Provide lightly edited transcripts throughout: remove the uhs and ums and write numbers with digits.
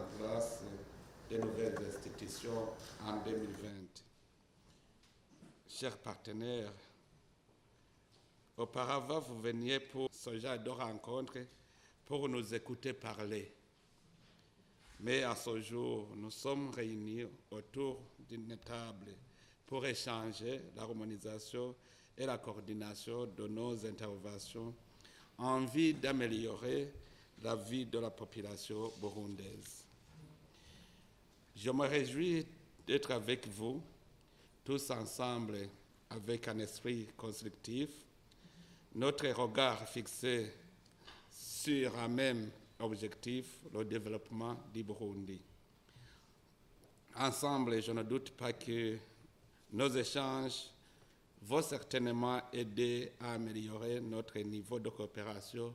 en place de nouvelles institutions en 2020. Chers partenaires, auparavant, vous veniez pour ce genre de rencontre pour nous écouter parler. Mais à ce jour, nous sommes réunis autour d'une table pour échanger l'harmonisation et la coordination de nos interventions en vue d'améliorer la vie de la population burundaise. Je me réjouis d'être avec vous, tous ensemble, avec un esprit constructif, notre regard fixé sur un même objectif, le développement du Burundi. Ensemble, je ne doute pas que nos échanges vont certainement aider à améliorer notre niveau de coopération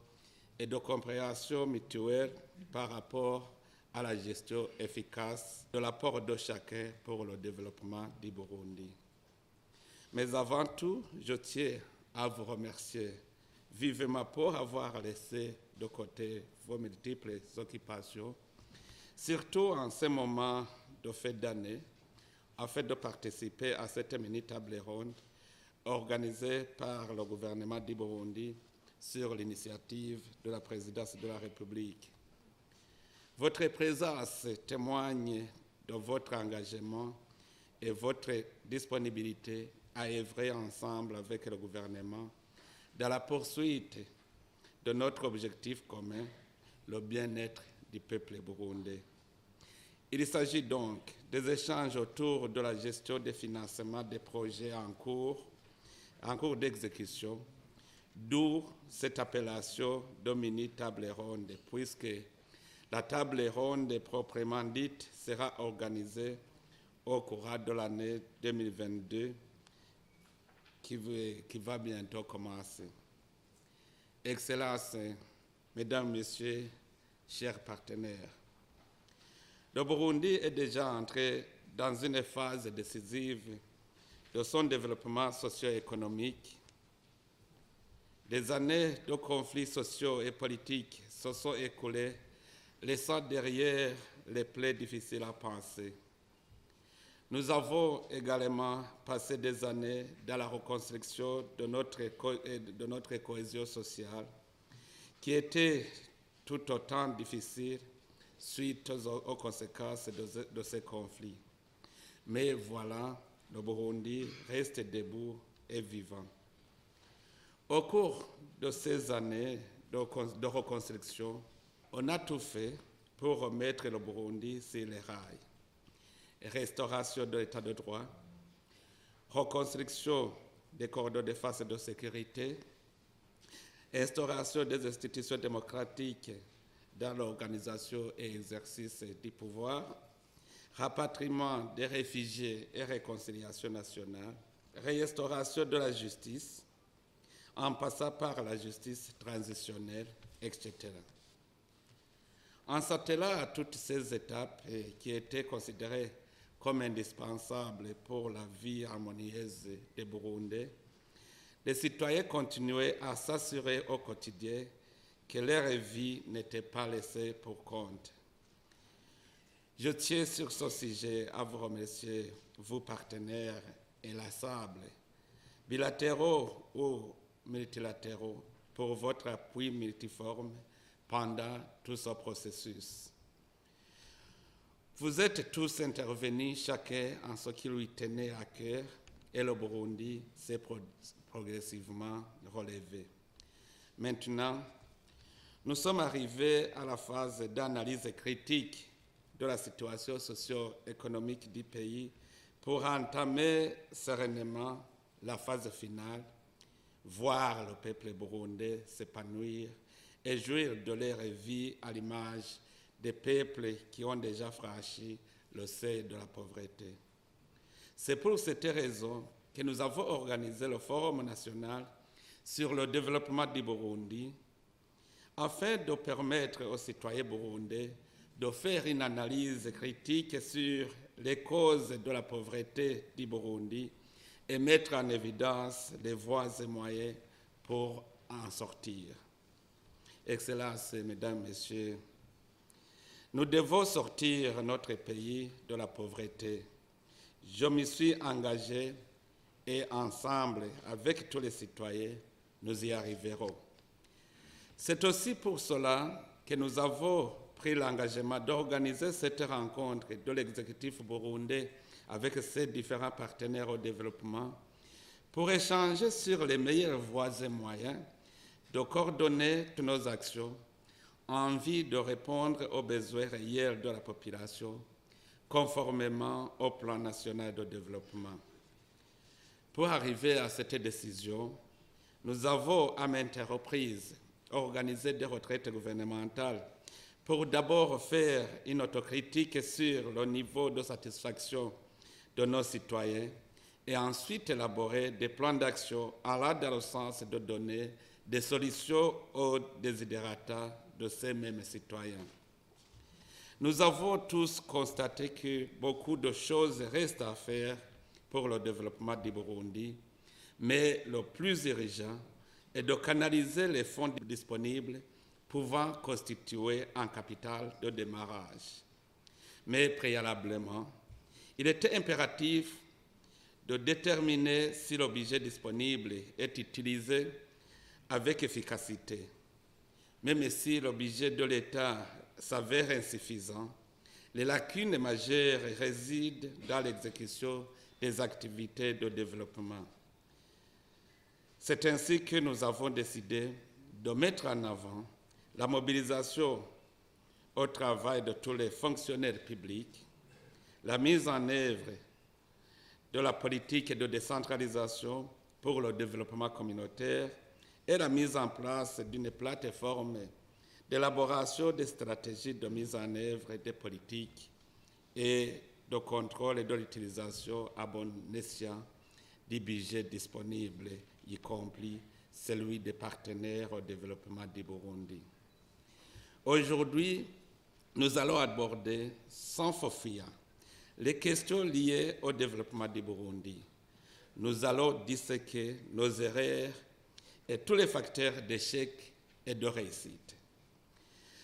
et de compréhension mutuelle par rapport à la gestion efficace de l'apport de chacun pour le développement du Burundi. Mais avant tout, je tiens à vous remercier vivement pour avoir laissé de côté vos multiples occupations, surtout en ces moments de fin d'année, afin de participer à cette mini-table ronde organisée par le gouvernement du Burundi sur l'initiative de la présidence de la République. Votre présence témoigne de votre engagement et votre disponibilité à œuvrer ensemble avec le gouvernement dans la poursuite de notre objectif commun, le bien-être du peuple burundais. Il s'agit donc des échanges autour de la gestion des financements des projets en cours d'exécution, d'où cette appellation de mini-table ronde, puisque la table ronde proprement dite sera organisée au cours de l'année 2022 qui va bientôt commencer. Excellences, Mesdames, Messieurs, chers partenaires, le Burundi est déjà entré dans une phase décisive de son développement socio-économique. Des années de conflits sociaux et politiques se sont écoulées, laissant derrière les plaies difficiles à penser. Nous avons également passé des années dans la reconstruction de notre cohésion sociale, qui était tout autant difficile suite aux conséquences de ces conflits. Mais voilà, le Burundi reste debout et vivant. Au cours de ces années de reconstruction, on a tout fait pour remettre le Burundi sur les rails. Restauration de l'état de droit, reconstruction des corridors de forces de sécurité, instauration des institutions démocratiques dans l'organisation et exercice du pouvoir, rapatriement des réfugiés et réconciliation nationale, restauration de la justice, en passant par la justice transitionnelle, etc. En s'attelant à toutes ces étapes qui étaient considérées comme indispensables pour la vie harmonieuse des Burundais, les citoyens continuaient à s'assurer au quotidien que leur vie n'était pas laissée pour compte. Je tiens sur ce sujet à vous remercier, vous partenaires inlassables, bilatéraux ou multilatéraux, pour votre appui multiforme pendant tout ce processus. Vous êtes tous intervenus, chacun en ce qui lui tenait à cœur, et le Burundi s'est progressivement relevé. Maintenant, nous sommes arrivés à la phase d'analyse critique de la situation socio-économique du pays pour entamer sereinement la phase finale, voir le peuple burundais s'épanouir et jouir de leur vie à l'image des peuples qui ont déjà franchi le seuil de la pauvreté. C'est pour cette raison que nous avons organisé le Forum national sur le développement du Burundi afin de permettre aux citoyens burundais de faire une analyse critique sur les causes de la pauvreté du Burundi et mettre en évidence les voies et moyens pour en sortir. Excellences, Mesdames, Messieurs, Nous devons sortir notre pays de la pauvreté. Je m'y suis engagé et ensemble, avec tous les citoyens, nous y arriverons. C'est aussi pour cela que nous avons pris l'engagement d'organiser cette rencontre de l'exécutif burundais avec ses différents partenaires au développement pour échanger sur les meilleures voies et moyens de coordonner toutes nos actions en vue de répondre aux besoins réels de la population conformément au plan national de développement. Pour arriver à cette décision, nous avons à maintes reprises organisé des retraites gouvernementales pour d'abord faire une autocritique sur le niveau de satisfaction de nos citoyens et ensuite élaborer des plans d'action allant dans le sens de donner des solutions aux desiderata de ces mêmes citoyens. Nous avons tous constaté que beaucoup de choses restent à faire pour le développement du Burundi, mais le plus urgent est de canaliser les fonds disponibles pouvant constituer un capital de démarrage. Mais préalablement, il était impératif de déterminer si le budget disponible est utilisé avec efficacité. Même si le budget de l'État s'avère insuffisant, les lacunes majeures résident dans l'exécution des activités de développement. C'est ainsi que nous avons décidé de mettre en avant la mobilisation au travail de tous les fonctionnaires publics, la mise en œuvre de la politique de décentralisation pour le développement communautaire et la mise en place d'une plateforme d'élaboration des stratégies de mise en œuvre des politiques et de contrôle de l'utilisation à bon escient du budget disponible, y compris celui des partenaires au développement du Burundi. Aujourd'hui, nous allons aborder sans faux fuyant les questions liées au développement du Burundi. Nous allons disséquer nos erreurs et tous les facteurs d'échec et de réussite.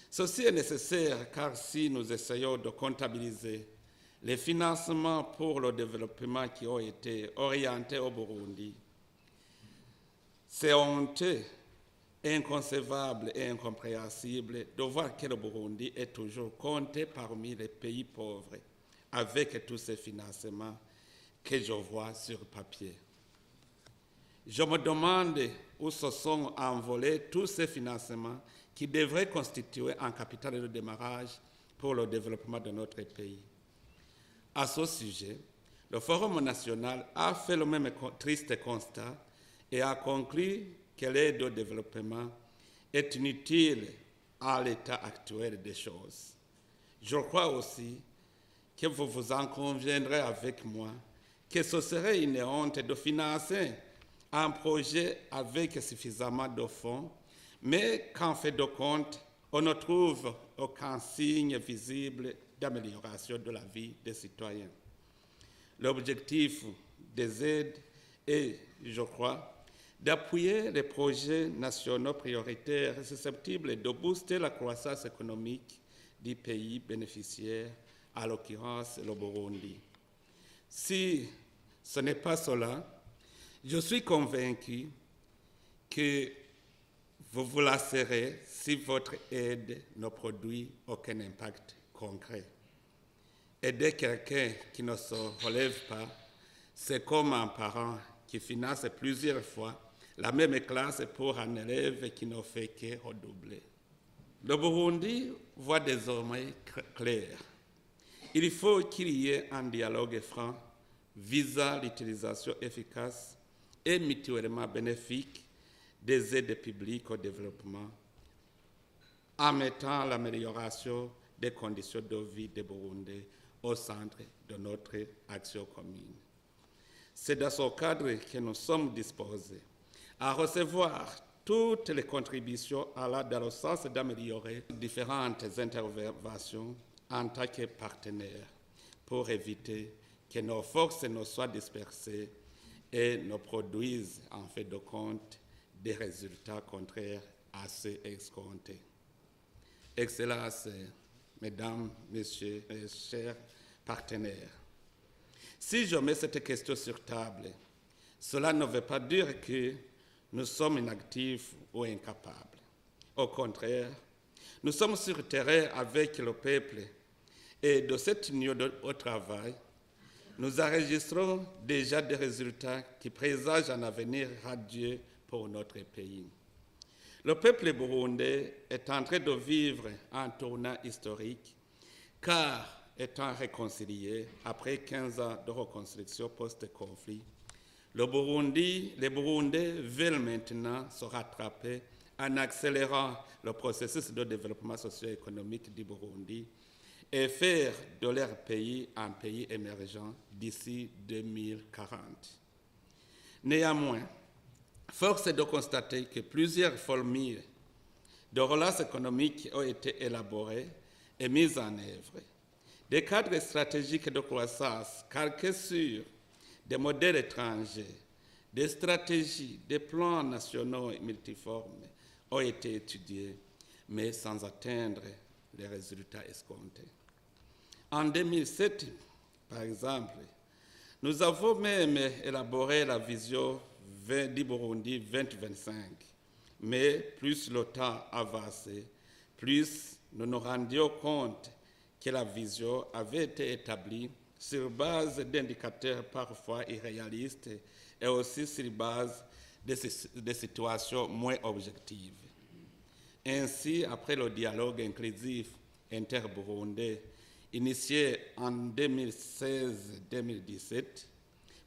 Ceci est nécessaire car si nous essayons de comptabiliser les financements pour le développement qui ont été orientés au Burundi, c'est honteux, inconcevable et incompréhensible de voir que le Burundi est toujours compté parmi les pays pauvres avec tous ces financements que je vois sur papier. Je me demande où se sont envolés tous ces financements qui devraient constituer un capital de démarrage pour le développement de notre pays. À ce sujet, le Forum national a fait le même triste constat et a conclu que l'aide au développement est inutile à l'état actuel des choses. Je crois aussi que vous vous en conviendrez avec moi que ce serait une honte de financer un projet avec suffisamment de fonds, mais qu'en fait de compte, on ne trouve aucun signe visible d'amélioration de la vie des citoyens. L'objectif des aides est, je crois, d'appuyer les projets nationaux prioritaires susceptibles de booster la croissance économique du pays bénéficiaire, à l'occurrence le Burundi. Si ce n'est pas cela, je suis convaincu que vous vous lasserez si votre aide ne produit aucun impact concret. Aider quelqu'un qui ne se relève pas, c'est comme un parent qui finance plusieurs fois la même classe pour un élève qui ne fait que redoubler. Le Burundi voit désormais clair. Il faut qu'il y ait un dialogue franc visant l'utilisation efficace et mutuellement bénéfique des aides publiques au développement en mettant l'amélioration des conditions de vie des Burundais au centre de notre action commune. C'est dans ce cadre que nous sommes disposés à recevoir toutes les contributions allant dans le sens d'améliorer différentes interventions en tant que partenaires pour éviter que nos forces ne soient dispersées et ne produisent en fait de compte des résultats contraires à ceux escomptés. Excellences, mesdames, messieurs, mes chers partenaires. Si je mets cette question sur table, cela ne veut pas dire que nous sommes inactifs ou incapables. Au contraire, nous sommes sur terrain avec le peuple et de cette union au travail, nous enregistrons déjà des résultats qui présagent un avenir radieux pour notre pays. Le peuple burundais est en train de vivre un tournant historique car, étant réconcilié après 15 ans de reconstruction post-conflit, les Burundais veulent maintenant se rattraper en accélérant le processus de développement socio-économique du Burundi et faire de leur pays un pays émergent d'ici 2040. Néanmoins, force est de constater que plusieurs formules de relance économique ont été élaborées et mises en œuvre. Des cadres stratégiques de croissance calqués sur des modèles étrangers, des stratégies, des plans nationaux et multiformes ont été étudiés, mais sans atteindre les résultats escomptés. En 2007, par exemple, nous avons même élaboré la vision du Burundi 2025, mais plus le temps avançait, plus nous nous rendions compte que la vision avait été établie sur base d'indicateurs parfois irréalistes et aussi sur base de situations moins objectives. Ainsi, après le dialogue inclusif inter-burundais initié en 2016-2017,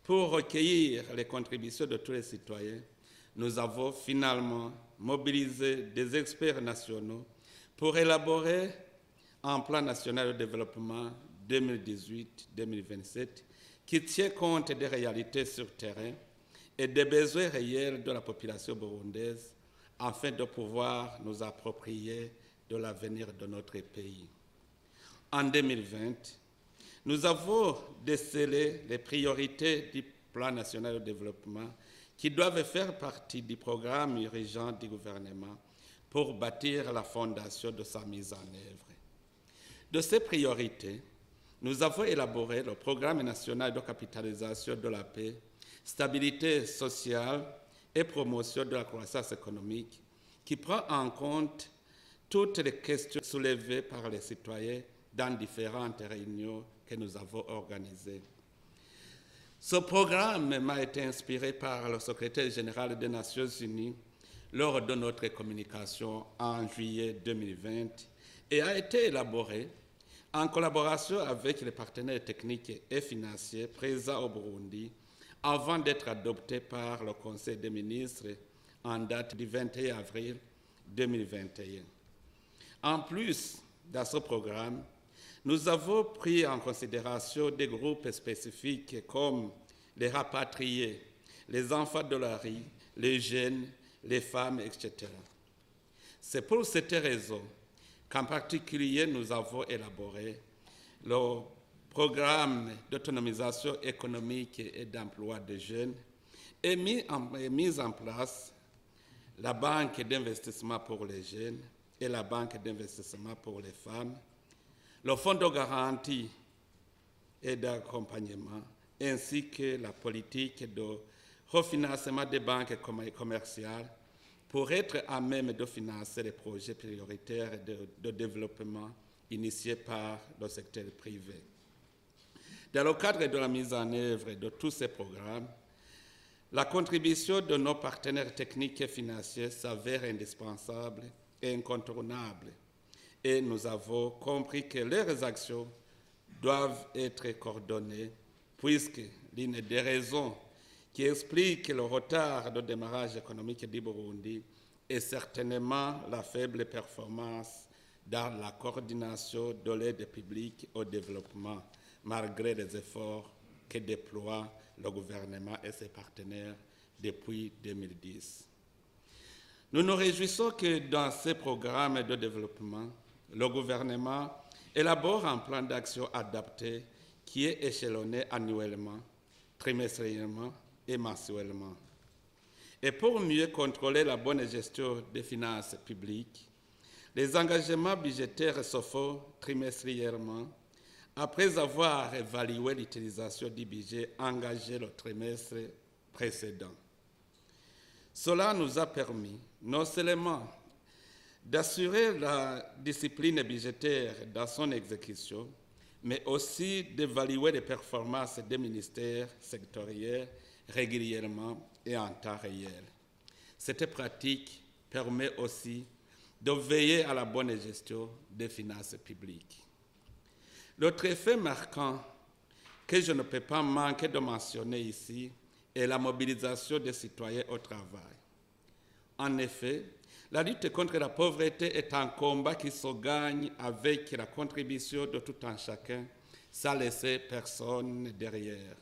pour recueillir les contributions de tous les citoyens, nous avons finalement mobilisé des experts nationaux pour élaborer un plan national de développement 2018-2027 qui tient compte des réalités sur terrain et des besoins réels de la population burundaise afin de pouvoir nous approprier de l'avenir de notre pays. En 2020, nous avons décelé les priorités du plan national de développement qui doivent faire partie du programme urgent du gouvernement pour bâtir la fondation de sa mise en œuvre. De ces priorités, nous avons élaboré le programme national de capitalisation de la paix, stabilité sociale et promotion de la croissance économique qui prend en compte toutes les questions soulevées par les citoyens dans différentes réunions que nous avons organisées. Ce programme m'a été inspiré par le secrétaire général des Nations Unies lors de notre communication en juillet 2020 et a été élaboré en collaboration avec les partenaires techniques et financiers présents au Burundi avant d'être adopté par le Conseil des ministres en date du 21 avril 2021. En plus, dans ce programme, nous avons pris en considération des groupes spécifiques comme les rapatriés, les enfants de la rue, les jeunes, les femmes, etc. C'est pour cette raison qu'en particulier nous avons élaboré le programme d'autonomisation économique et d'emploi des jeunes et mis en place la banque d'investissement pour les jeunes et la banque d'investissement pour les femmes, le fonds de garantie et d'accompagnement, ainsi que la politique de refinancement des banques commerciales pour être à même de financer les projets prioritaires de développement initiés par le secteur privé. Dans le cadre de la mise en œuvre de tous ces programmes, la contribution de nos partenaires techniques et financiers s'avère indispensable et incontournable. Et nous avons compris que leurs actions doivent être coordonnées, puisque l'une des raisons qui explique le retard de démarrage économique du Burundi est certainement la faible performance dans la coordination de l'aide publique au développement, malgré les efforts que déploie le gouvernement et ses partenaires depuis 2010. Nous nous réjouissons que dans ces programmes de développement, le gouvernement élabore un plan d'action adapté qui est échelonné annuellement, trimestriellement et mensuellement. Et pour mieux contrôler la bonne gestion des finances publiques, Les engagements budgétaires se font trimestriellement après avoir évalué l'utilisation du budget engagé le trimestre précédent. Cela nous a permis non seulement d'assurer la discipline budgétaire dans son exécution, mais aussi d'évaluer les performances des ministères sectoriels régulièrement et en temps réel. Cette pratique permet aussi de veiller à la bonne gestion des finances publiques. L'autre effet marquant que je ne peux pas manquer de mentionner ici est la mobilisation des citoyens au travail. En effet, la lutte contre la pauvreté est un combat qui se gagne avec la contribution de tout un chacun, sans laisser personne derrière.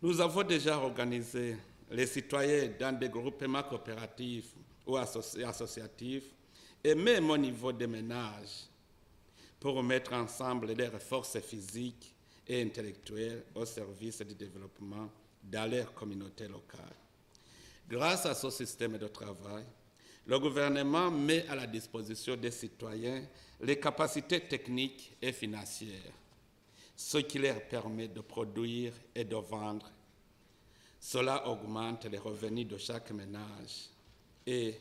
Nous avons déjà organisé les citoyens dans des groupements coopératifs ou associatifs, et même au niveau des ménages, pour mettre ensemble leurs forces physiques et intellectuelles au service du développement dans leur communauté locale. Grâce à ce système de travail, le gouvernement met à la disposition des citoyens les capacités techniques et financières, ce qui leur permet de produire et de vendre. Cela augmente les revenus de chaque ménage et,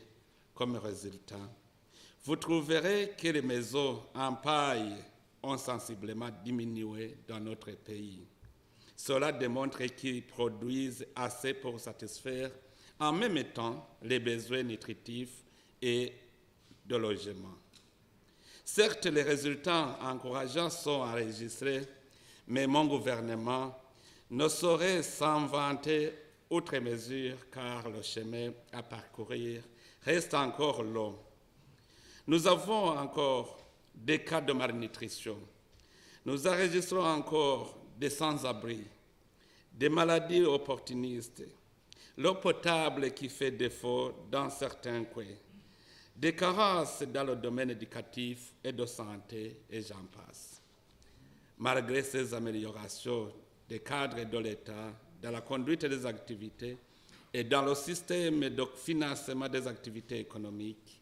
comme résultat, vous trouverez que les maisons en paille ont sensiblement diminué dans notre pays. Cela démontre qu'ils produisent assez pour satisfaire en même temps les besoins nutritifs et de logement. Certes, les résultats encourageants sont enregistrés, mais mon gouvernement ne saurait s'en vanter outre mesure car le chemin à parcourir reste encore long. Nous avons encore des cas de malnutrition. Nous enregistrons encore des sans-abri, des maladies opportunistes, l'eau potable qui fait défaut dans certains coins, des carences dans le domaine éducatif et de santé, et j'en passe. Malgré ces améliorations des cadres de l'État dans la conduite des activités et dans le système de financement des activités économiques,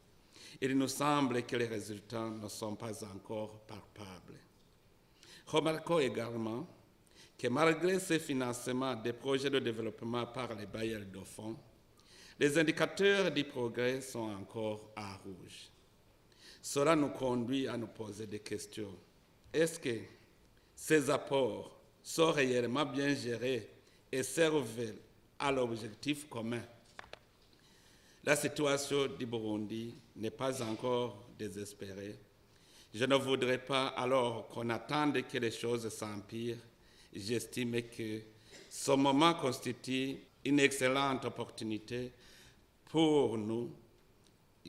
il nous semble que les résultats ne sont pas encore palpables. Remarquons également que malgré ces financements des projets de développement par les bailleurs de fonds, les indicateurs du progrès sont encore à rouge. Cela nous conduit à nous poser des questions. Est-ce que ces apports sont réellement bien gérés et servent à l'objectif commun? La situation du Burundi n'est pas encore désespérée. Je ne voudrais pas alors qu'on attende que les choses s'empirent. J'estime que ce moment constitue une excellente opportunité pour nous,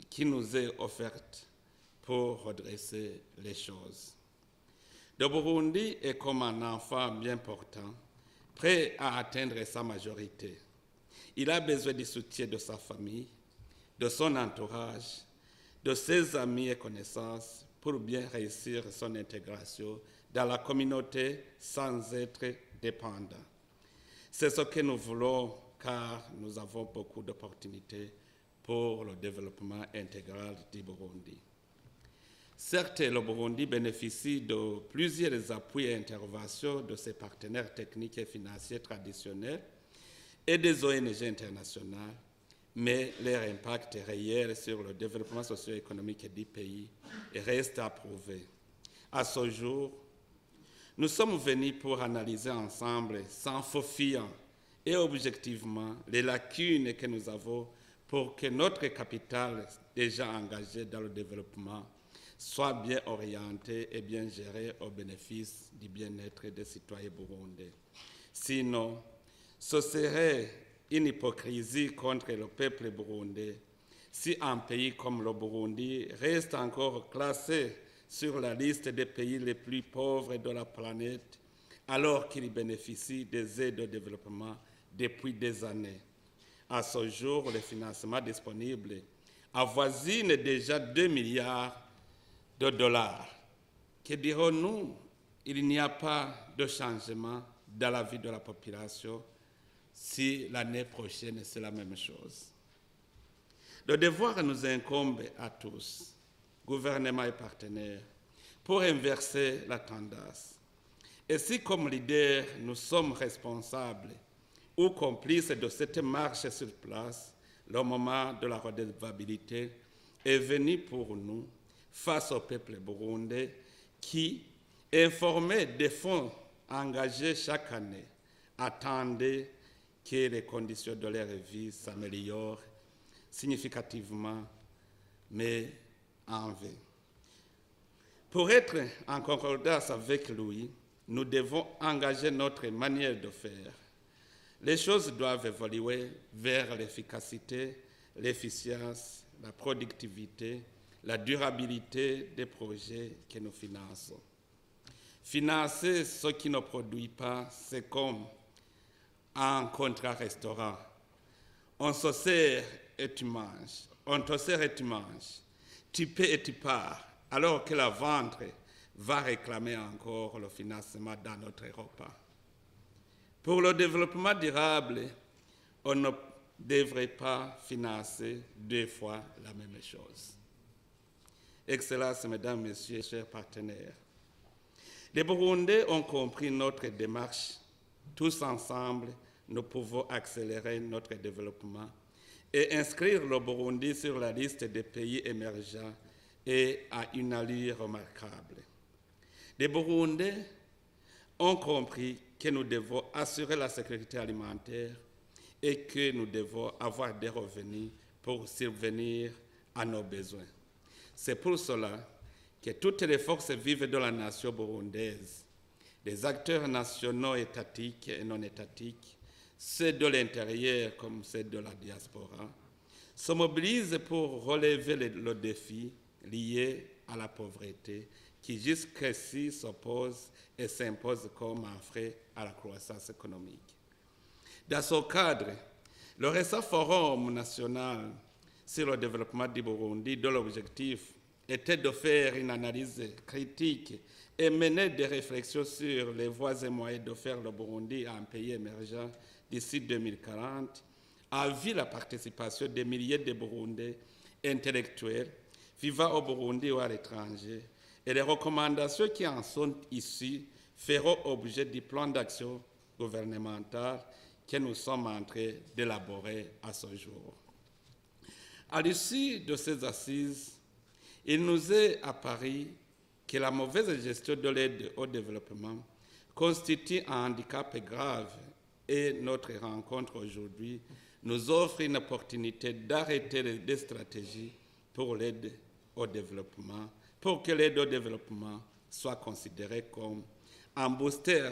qui nous est offerte pour redresser les choses. Le Burundi est comme un enfant bien portant, prêt à atteindre sa majorité. Il a besoin du soutien de sa famille, de son entourage, de ses amis et connaissances pour bien réussir son intégration dans la communauté sans être dépendant. C'est ce que nous voulons car nous avons beaucoup d'opportunités pour le développement intégral du Burundi. Certes, le Burundi bénéficie de plusieurs appuis et interventions de ses partenaires techniques et financiers traditionnels et des ONG internationales, mais leur impact réel sur le développement socio-économique du pays reste à prouver. À ce jour, nous sommes venus pour analyser ensemble, sans faux fiant et objectivement, les lacunes que nous avons pour que notre capital déjà engagé dans le développement soit bien orienté et bien géré au bénéfice du bien-être des citoyens burundais. Sinon, ce serait une hypocrisie contre le peuple burundais si un pays comme le Burundi reste encore classé sur la liste des pays les plus pauvres de la planète alors qu'il bénéficie des aides au développement depuis des années. À ce jour, les financements disponibles avoisinent déjà 2 milliards de dollars. Que dirons-nous? Il n'y a pas de changement dans la vie de la population si l'année prochaine c'est la même chose. Le devoir nous incombe à tous gouvernements et partenaires, pour inverser la tendance. Et si, comme leaders, nous sommes responsables ou complices de cette marche sur place, le moment de la redevabilité est venu pour nous face au peuple burundais qui, informé des fonds engagés chaque année, attendait que les conditions de leur vie s'améliorent significativement, mais en vain. Pour être en concordance avec lui, nous devons engager notre manière de faire. Les choses doivent évoluer vers l'efficacité, l'efficience, la productivité, la durabilité des projets que nous finançons. Financer ce qui ne produit pas, c'est comme un contrat restaurant. On se sert et tu manges, on te sert et tu manges, tu paies et tu pars, alors que la vente va réclamer encore le financement dans notre repas. Pour le développement durable, on ne devrait pas financer deux fois la même chose. Excellences, Mesdames, Messieurs, chers partenaires, les Burundais ont compris notre démarche. Tous ensemble, nous pouvons accélérer notre développement et inscrire le Burundi sur la liste des pays émergents et à une allure remarquable. Les Burundais ont compris que nous devons assurer la sécurité alimentaire et que nous devons avoir des revenus pour subvenir à nos besoins. C'est pour cela que toutes les forces vives de la nation burundaise, les acteurs nationaux étatiques et non étatiques, ceux de l'intérieur comme ceux de la diaspora, se mobilisent pour relever le défi lié à la pauvreté qui jusqu'ici s'oppose et s'impose comme un frein à la croissance économique. Dans ce cadre, le récent Forum national sur le développement du Burundi, dont l'objectif était de faire une analyse critique et mener des réflexions sur les voies et moyens de faire le Burundi un pays émergent d'ici 2040, a vu la participation des milliers de Burundais intellectuels vivant au Burundi ou à l'étranger, et les recommandations qui en sont issues feront objet du plan d'action gouvernemental que nous sommes en train d'élaborer à ce jour. À l'issue de ces assises, il nous est apparu que la mauvaise gestion de l'aide au développement constitue un handicap grave et notre rencontre aujourd'hui nous offre une opportunité d'arrêter des stratégies pour l'aide au développement, pour que l'aide au développement soit considérée comme un booster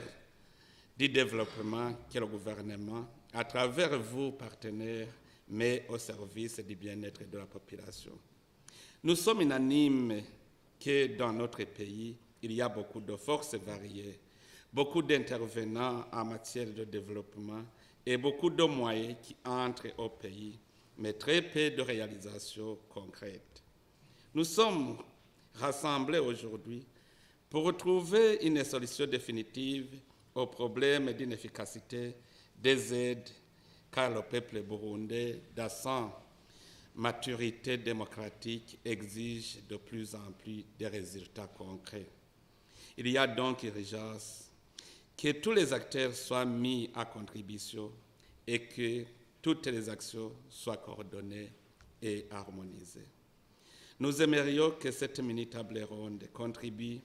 du développement que le gouvernement, à travers vous, partenaires, met au service du bien-être de la population. Nous sommes unanimes que dans notre pays, il y a beaucoup de forces variées, beaucoup d'intervenants en matière de développement et beaucoup de moyens qui entrent au pays, mais très peu de réalisations concrètes. Nous sommes rassemblés aujourd'hui pour trouver une solution définitive au problème d'inefficacité des aides, car le peuple burundais, dans son maturité démocratique, exige de plus en plus des résultats concrets. Il y a donc urgence que tous les acteurs soient mis à contribution et que toutes les actions soient coordonnées et harmonisées. Nous aimerions que cette mini-table ronde contribue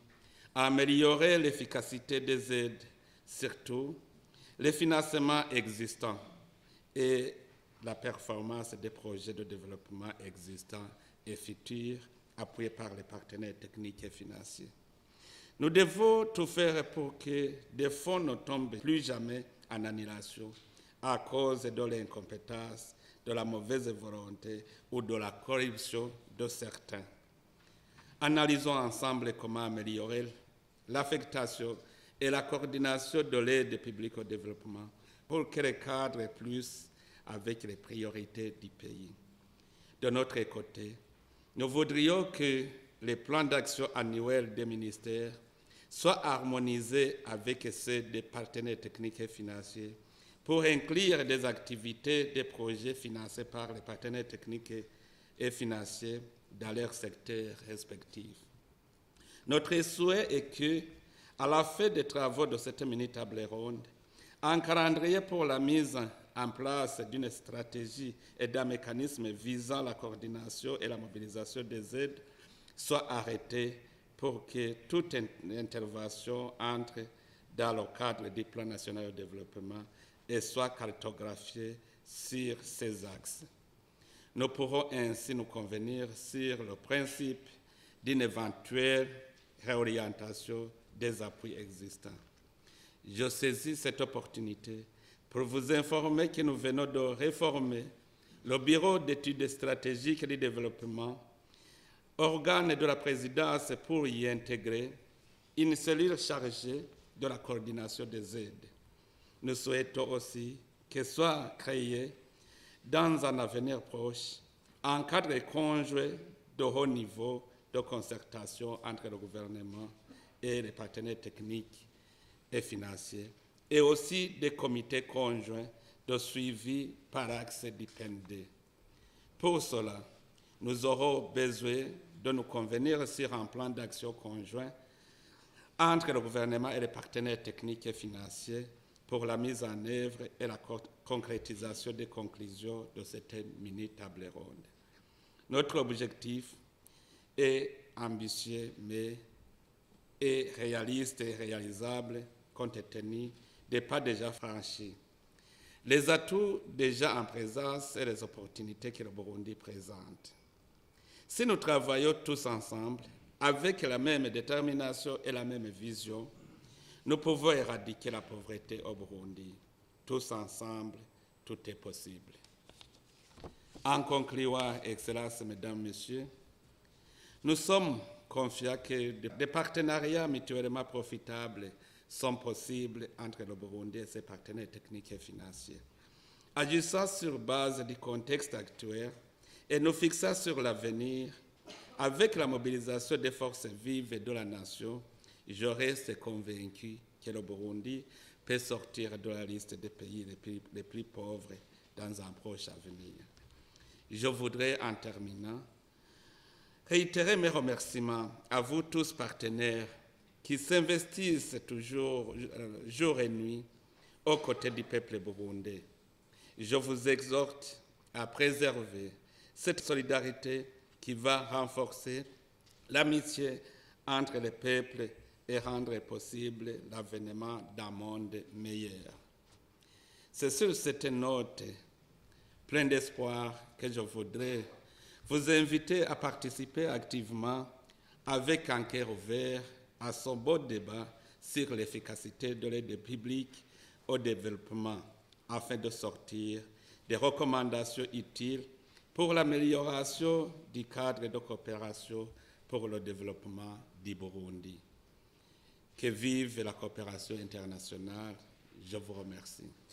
à améliorer l'efficacité des aides, surtout les financements existants et la performance des projets de développement existants et futurs appuyés par les partenaires techniques et financiers. Nous devons tout faire pour que des fonds ne tombent plus jamais en annulation à cause de l'incompétence, de la mauvaise volonté ou de la corruption de certains. Analysons ensemble comment améliorer l'affectation et la coordination de l'aide publique au développement pour que les cadres plus avec les priorités du pays. De notre côté, nous voudrions que les plans d'action annuels des ministères soient harmonisés avec ceux des partenaires techniques et financiers pour inclure des activités, des projets financés par les partenaires techniques et financiers dans leurs secteurs respectifs. Notre souhait est que, à la fin des travaux de cette mini-table ronde, un calendrier pour la mise en place d'une stratégie et d'un mécanisme visant la coordination et la mobilisation des aides soit arrêté pour que toute intervention entre dans le cadre du Plan national de développement et soit cartographiée sur ces axes. Nous pourrons ainsi nous convenir sur le principe d'une éventuelle réorientation des appuis existants. Je saisis cette opportunité pour vous informer que nous venons de réformer le Bureau d'études stratégiques et de développement, organe de la présidence, pour y intégrer une cellule chargée de la coordination des aides. Nous souhaitons aussi que soit créé, dans un avenir proche, un cadre conjoint de haut niveau de concertation entre le gouvernement et les partenaires techniques et financiers, et aussi des comités conjoints de suivi par axe du PND. Pour cela, nous aurons besoin de nous convenir sur un plan d'action conjoint entre le gouvernement et les partenaires techniques et financiers pour la mise en œuvre et la concrétisation des conclusions de cette mini-table ronde. Notre objectif est ambitieux, mais est réaliste et réalisable compte tenu des pas déjà franchis, les atouts déjà en présence et les opportunités que le Burundi présente. Si nous travaillons tous ensemble, avec la même détermination et la même vision, nous pouvons éradiquer la pauvreté au Burundi. Tous ensemble, tout est possible. En concluant, Excellences, Mesdames, Messieurs, nous sommes confiants que des partenariats mutuellement profitables sont possibles entre le Burundi et ses partenaires techniques et financiers. Agissant sur base du contexte actuel et nous fixant sur l'avenir, avec la mobilisation des forces vives de la nation, je reste convaincu que le Burundi peut sortir de la liste des pays les plus pauvres dans un proche avenir. Je voudrais, en terminant, réitérer mes remerciements à vous tous partenaires qui s'investissent toujours, jour et nuit, aux côtés du peuple burundais. Je vous exhorte à préserver cette solidarité qui va renforcer l'amitié entre les peuples et rendre possible l'avènement d'un monde meilleur. C'est sur cette note pleine d'espoir que je voudrais vous inviter à participer activement avec un cœur ouvert à ce beau débat sur l'efficacité de l'aide publique au développement afin de sortir des recommandations utiles pour l'amélioration du cadre de coopération pour le développement du Burundi. Que vive la coopération internationale. Je vous remercie.